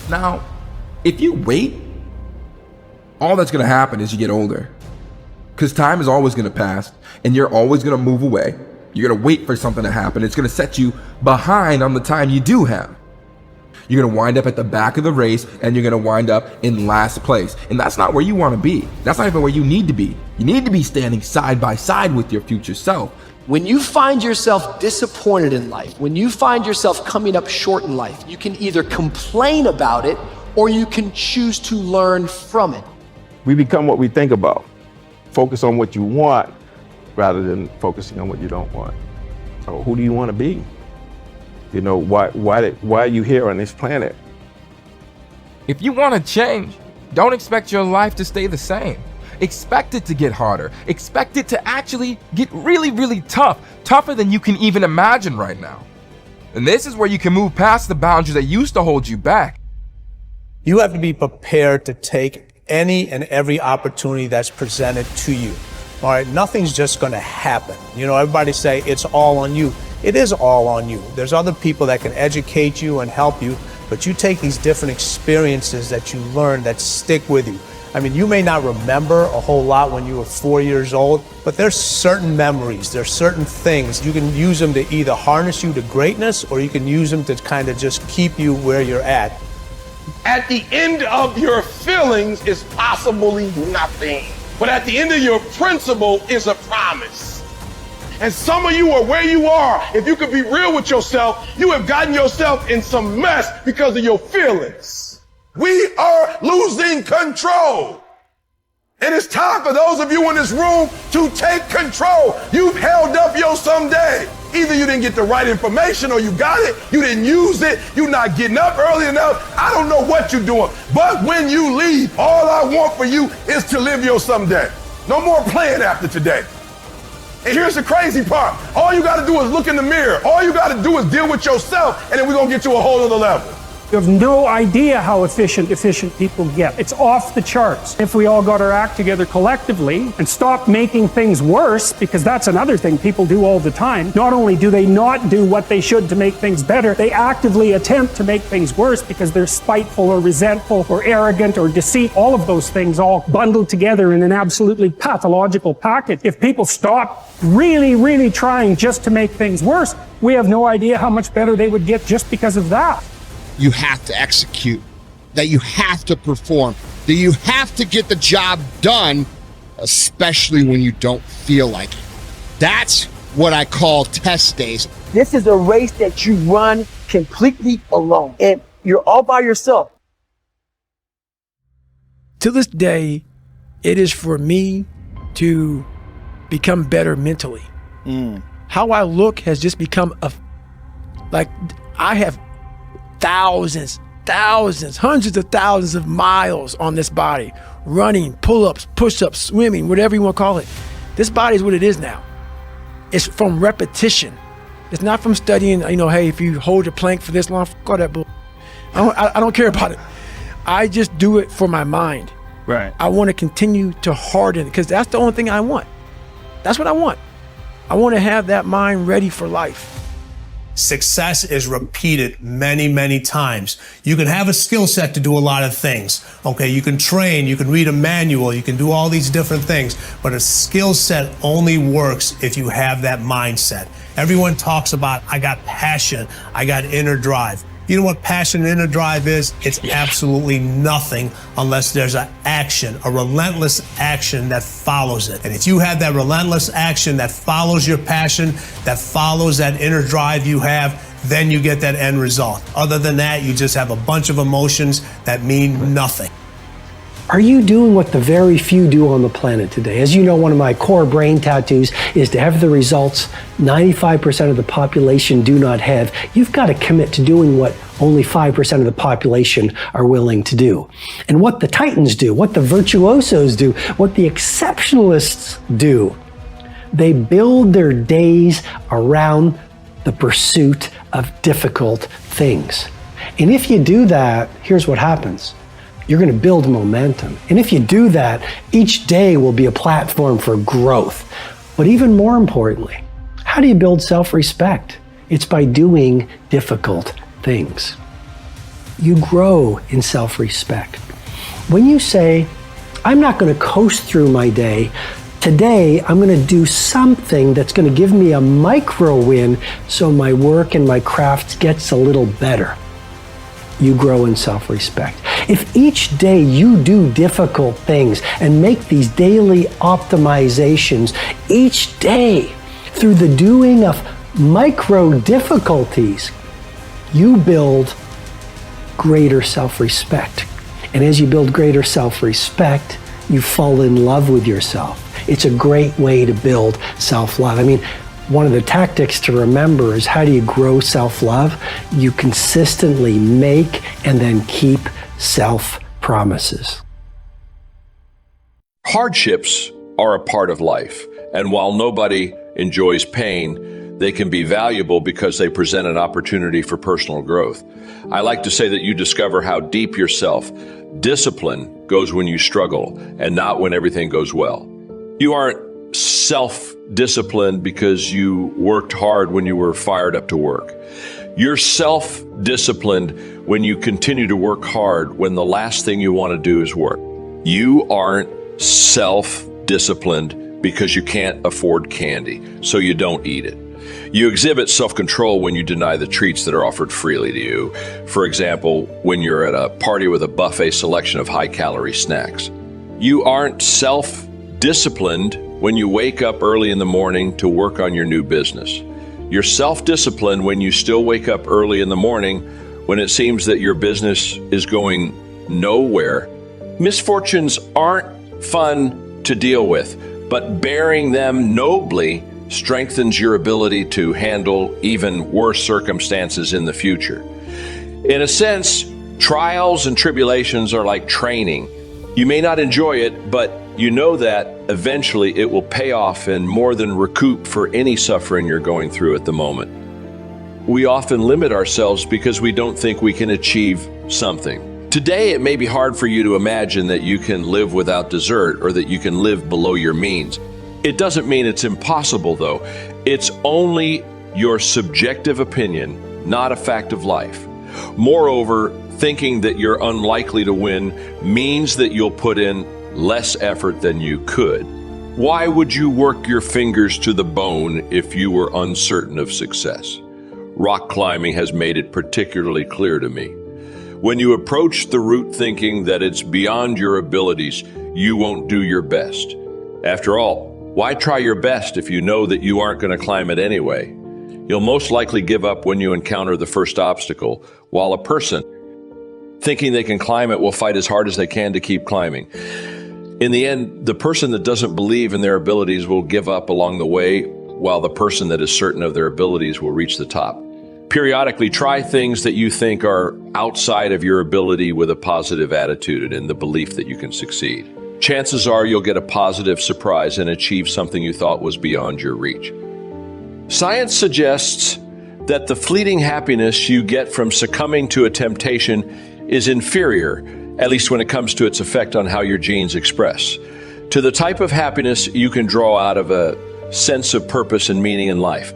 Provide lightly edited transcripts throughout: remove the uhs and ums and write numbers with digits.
Now, if you wait, all that's going to happen is you get older. Because time is always going to pass, and you're always going to move away. You're going to wait for something to happen. It's going to set you behind on the time you do have. You're going to wind up at the back of the race, and you're going to wind up in last place. And that's not where you want to be. That's not even where you need to be. You need to be standing side by side with your future self. When you find yourself disappointed in life, when you find yourself coming up short in life, you can either complain about it or you can choose to learn from it. We become what we think about. Focus on what you want rather than focusing on what you don't want. So who do you want to be? You know, why are you here on this planet? If you want to change, don't expect your life to stay the same. Expect it to get harder. Expect it to actually get really, really tough. Tougher than you can even imagine right now. And this is where you can move past the boundaries that used to hold you back. You have to be prepared to take any and every opportunity that's presented to you. All right, nothing's just going to happen. You know, everybody say it's all on you. It is all on you. There's other people that can educate you and help you, but you take these different experiences that you learn that stick with you. I mean, you may not remember a whole lot when you were 4 years old, but there's certain memories, there's certain things. You can use them to either harness you to greatness or you can use them to kind of just keep you where you're at. At the end of your feelings is possibly nothing. But at the end of your principle is a promise. And some of you are where you are. If you could be real with yourself, you have gotten yourself in some mess because of your feelings. We are losing control. And it's time for those of you in this room to take control. You've held up your someday. Either you didn't get the right information or you got it, you didn't use it, you're not getting up early enough. I don't know what you're doing. But when you leave, all I want for you is to live your someday. No more playing after today. And here's the crazy part. All you got to do is look in the mirror. All you got to do is deal with yourself, and then we're going to get to a whole other level. You have no idea how efficient people get. It's off the charts. If we all got our act together collectively and stopped making things worse, because that's another thing people do all the time. Not only do they not do what they should to make things better, they actively attempt to make things worse because they're spiteful or resentful or arrogant or deceit. All of those things all bundled together in an absolutely pathological package. If people stop really, really trying just to make things worse, we have no idea how much better they would get just because of that. You have to execute, that you have to perform, that you have to get the job done, especially when you don't feel like it. That's what I call test days. This is a race that you run completely alone, and you're all by yourself. To this day, it is for me to become better mentally. How I look has just become I have thousands, hundreds of thousands of miles on this body, running, pull-ups, push-ups, swimming, whatever you want to call it. This body is what it is now. It's from repetition. It's not from studying, hey, if you hold your plank for this long, fuck all that bull. I don't care about it. I just do it for my mind. Right. I want to continue to harden because that's the only thing I want. That's what I want. I want to have that mind ready for life. Success is repeated many, many times. You can have a skill set to do a lot of things. Okay, you can train, you can read a manual, you can do all these different things, but a skill set only works if you have that mindset. Everyone talks about, I got passion, I got inner drive. You know what passion and inner drive is? It's absolutely nothing unless there's an action, a relentless action that follows it. And if you have that relentless action that follows your passion, that follows that inner drive you have, then you get that end result. Other than that, you just have a bunch of emotions that mean nothing. Are you doing what the very few do on the planet today? As you know, one of my core brain tattoos is to have the results 95% of the population do not have. You've got to commit to doing what only 5% of the population are willing to do. And what the titans do, what the virtuosos do, what the exceptionalists do, they build their days around the pursuit of difficult things. And if you do that, here's what happens. You're going to build momentum. And if you do that, each day will be a platform for growth. But even more importantly, how do you build self-respect? It's by doing difficult things. you grow in self-respect. When you say, I'm not going to coast through my day, today I'm going to do something that's going to give me a micro win so my work and my craft gets a little better. You grow in self-respect. If each day you do difficult things and make these daily optimizations each day through the doing of micro difficulties, you build greater self-respect. And as you build greater self-respect, you fall in love with yourself. It's a great way to build self-love. I mean, one of the tactics to remember is, how do you grow self-love? You consistently make and then keep self-promises. Hardships are a part of life, and while nobody enjoys pain, they can be valuable because they present an opportunity for personal growth. I like to say that you discover how deep your self-discipline goes when you struggle and not when everything goes well. You aren't self-disciplined because you worked hard when you were fired up to work. You're self-disciplined when you continue to work hard when the last thing you want to do is work. You aren't self-disciplined because you can't afford candy, so you don't eat it. You exhibit self-control when you deny the treats that are offered freely to you. For example, when you're at a party with a buffet selection of high-calorie snacks. You aren't self-disciplined when you wake up early in the morning to work on your new business. You're self-disciplined when you still wake up early in the morning when it seems that your business is going nowhere. Misfortunes aren't fun to deal with, but bearing them nobly strengthens your ability to handle even worse circumstances in the future. In a sense, trials and tribulations are like training. You may not enjoy it, but you know that eventually it will pay off and more than recoup for any suffering you're going through at the moment. We often limit ourselves because we don't think we can achieve something. Today, it may be hard for you to imagine that you can live without dessert or that you can live below your means. It doesn't mean it's impossible, though. It's only your subjective opinion, not a fact of life. Moreover, thinking that you're unlikely to win means that you'll put in less effort than you could. Why would you work your fingers to the bone if you were uncertain of success? Rock climbing has made it particularly clear to me. When you approach the route thinking that it's beyond your abilities, you won't do your best. After all, why try your best if you know that you aren't going to climb it anyway? You'll most likely give up when you encounter the first obstacle, while a person thinking they can climb it will fight as hard as they can to keep climbing. In the end, the person that doesn't believe in their abilities will give up along the way, while the person that is certain of their abilities will reach the top. Periodically try things that you think are outside of your ability with a positive attitude and the belief that you can succeed. Chances are you'll get a positive surprise and achieve something you thought was beyond your reach. Science suggests that the fleeting happiness you get from succumbing to a temptation is inferior, at least when it comes to its effect on how your genes express, to the type of happiness you can draw out of a sense of purpose and meaning in life.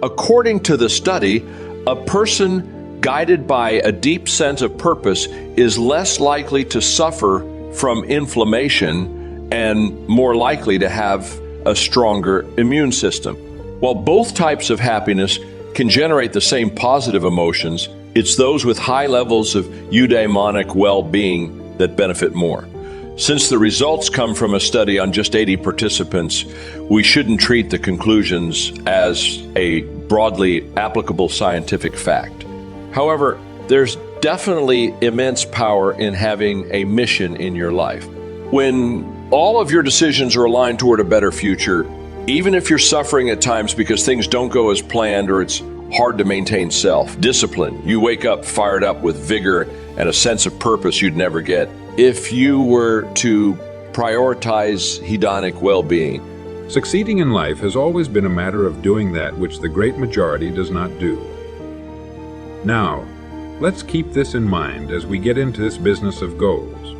According to the study, a person guided by a deep sense of purpose is less likely to suffer from inflammation and more likely to have a stronger immune system. While both types of happiness can generate the same positive emotions, it's those with high levels of eudaimonic well-being that benefit more. Since the results come from a study on just 80 participants, we shouldn't treat the conclusions as a broadly applicable scientific fact. However, there's definitely immense power in having a mission in your life. When all of your decisions are aligned toward a better future, even if you're suffering at times because things don't go as planned or it's hard to maintain self-discipline, you wake up fired up with vigor and a sense of purpose you'd never get if you were to prioritize hedonic well-being. Succeeding in life has always been a matter of doing that which the great majority does not do. Now, let's keep this in mind as we get into this business of goals.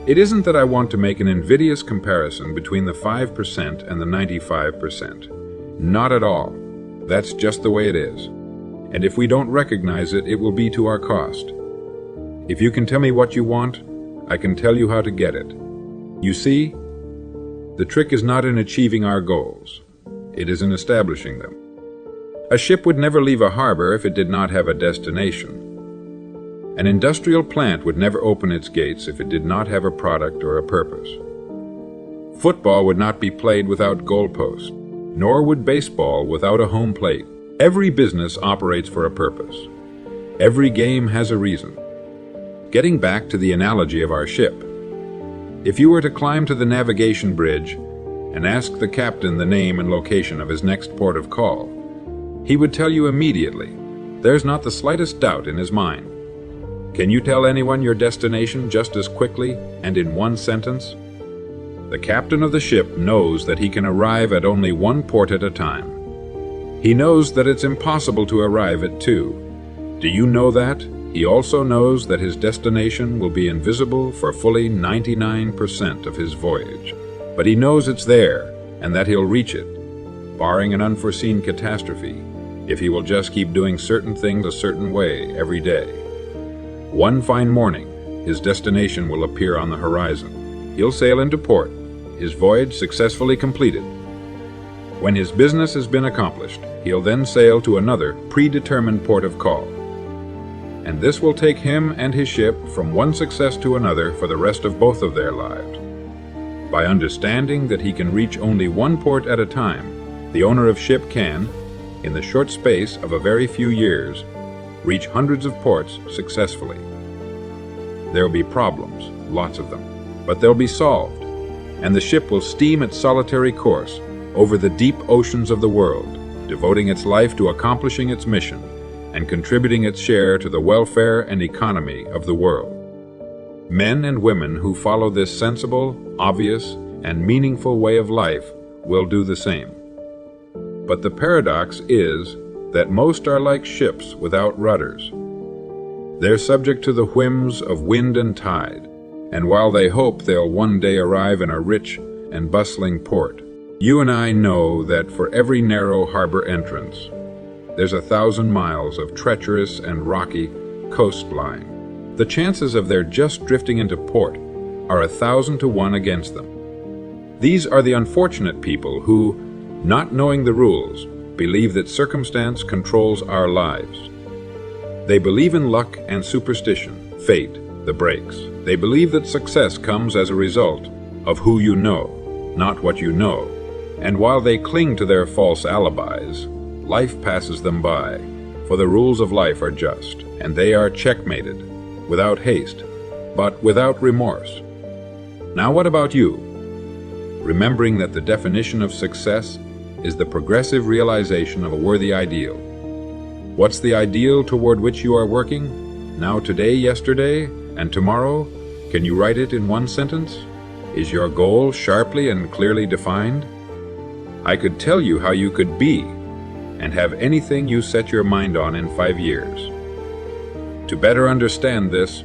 It isn't that I want to make an invidious comparison between the 5% and the 95%. Not at all. That's just the way it is. And if we don't recognize it, it will be to our cost. If you can tell me what you want, I can tell you how to get it. You see, the trick is not in achieving our goals. It is in establishing them. A ship would never leave a harbor if it did not have a destination. An industrial plant would never open its gates if it did not have a product or a purpose. Football would not be played without goalposts, nor would baseball without a home plate. Every business operates for a purpose. Every game has a reason. Getting back to the analogy of our ship, if you were to climb to the navigation bridge and ask the captain the name and location of his next port of call, he would tell you immediately. There's not the slightest doubt in his mind. Can you tell anyone your destination just as quickly and in one sentence? The captain of the ship knows that he can arrive at only one port at a time. He knows that it's impossible to arrive at two. Do you know that? He also knows that his destination will be invisible for fully 99% of his voyage. But he knows it's there and that he'll reach it, barring an unforeseen catastrophe, if he will just keep doing certain things a certain way every day. One fine morning, his destination will appear on the horizon. He'll sail into port, his voyage successfully completed. When his business has been accomplished, he'll then sail to another predetermined port of call. And this will take him and his ship from one success to another for the rest of both of their lives. By understanding that he can reach only one port at a time, the owner of ship can, in the short space of a very few years, reach hundreds of ports successfully. There'll be problems, lots of them, but they'll be solved, and the ship will steam its solitary course over the deep oceans of the world, devoting its life to accomplishing its mission and contributing its share to the welfare and economy of the world. Men and women who follow this sensible, obvious, and meaningful way of life will do the same. But the paradox is that most are like ships without rudders. They're subject to the whims of wind and tide, and while they hope they'll one day arrive in a rich and bustling port, you and I know that for every narrow harbor entrance, there's 1,000 miles of treacherous and rocky coastline. The chances of their just drifting into port are 1,000 to 1 against them. These are the unfortunate people who, not knowing the rules, believe that circumstance controls our lives. They believe in luck and superstition, fate, the breaks. They believe that success comes as a result of who you know, not what you know. And while they cling to their false alibis, life passes them by, for the rules of life are just, and they are checkmated, without haste, but without remorse. Now what about you? Remembering that the definition of success is the progressive realization of a worthy ideal. What's the ideal toward which you are working? Now, today, yesterday, and tomorrow? Can you write it in one sentence? Is your goal sharply and clearly defined? I could tell you how you could be and have anything you set your mind on in 5 years. To better understand this,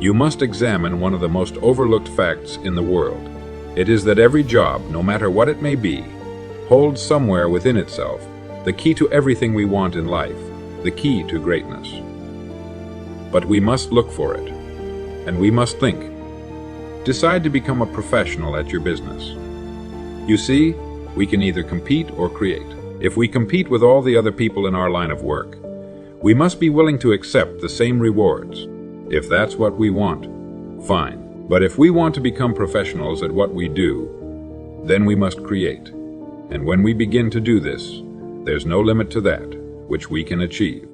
you must examine one of the most overlooked facts in the world. It is that every job, no matter what it may be, holds somewhere within itself the key to everything we want in life, the key to greatness. But we must look for it, and we must think. Decide to become a professional at your business. You see, we can either compete or create. If we compete with all the other people in our line of work, we must be willing to accept the same rewards. If that's what we want, fine. But if we want to become professionals at what we do, then we must create. And when we begin to do this, there's no limit to that which we can achieve.